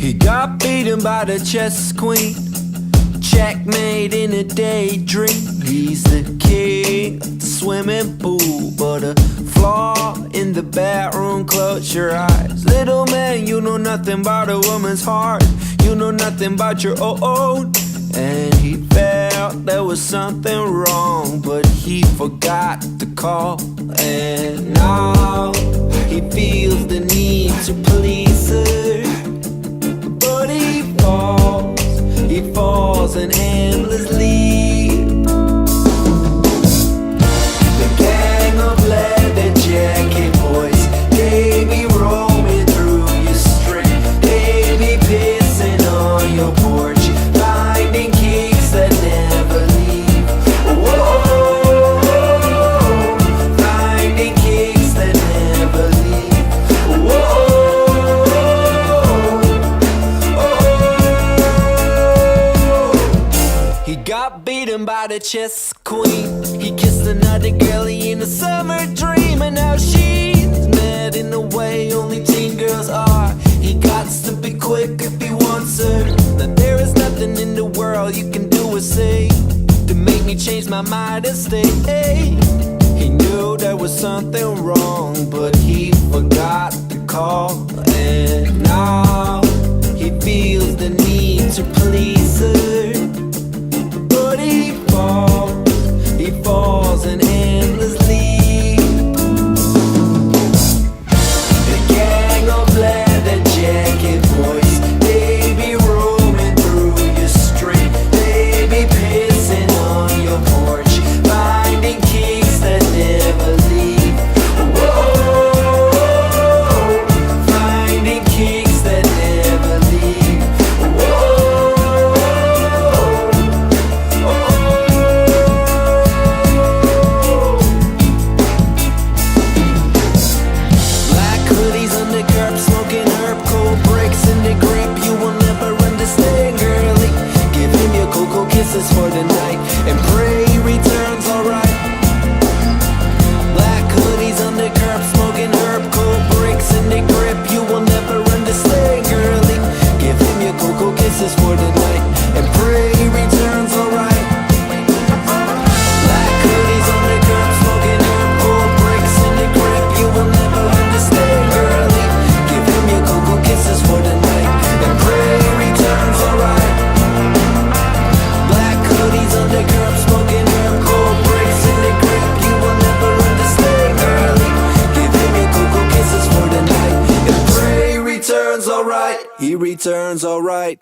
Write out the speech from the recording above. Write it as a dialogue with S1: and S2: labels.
S1: He got beaten by the chess queen, checkmate in a daydream. He's the king of the swimming pool, but a flaw in the bedroom. Close your eyes, little man, you know nothing about a woman's heart. You know nothing about your own. And he felt there was something wrong, but he forgot to call. And now he feels the need to please her, but he falls in endless leap. The gang of leather jacket boys, they be roaming through your street. They be pissing on your porch, finding kicks that never leave. Whoa, finding kicks that never leave. Whoa. He got beaten by the chess queen. He kissed another girlie in a summer dream, and now she's mad in a way only teen girls are. He got to be quick if he wants her. Now there is nothing in the world you can do or say to make me change my mind and stay. He knew there was something wrong, but he forgot to call. And now he feels the need to please her, but he falls in endless leap. The gang of leather jacket boys, they be roaming through your street. They be pissing on your porch, finding kicks that never leave. Whoa, finding kicks that never leave. Black hoodies on the curb, smoking herb, cold breaks in the grip. You will never understand, girlie. Give him your cocoa kisses for the night and pray he returns alright. Black hoodies on the curb, smoking herb, cold breaks in the grip. You will never understand, girlie. Give him your cocoa kisses for the night and pray he returns alright. Black hoodies on the curb, smoking herb, cold breaks in the grip. You will never understand, girlie. Give him your cocoa kisses for the night and pray he returns alright. Black hoodies on the curb, smoking herb, cold breaks in the grip. You will never understand, girlie. Give him your cocoa kisses for the night and pray he returns alright. He returns alright.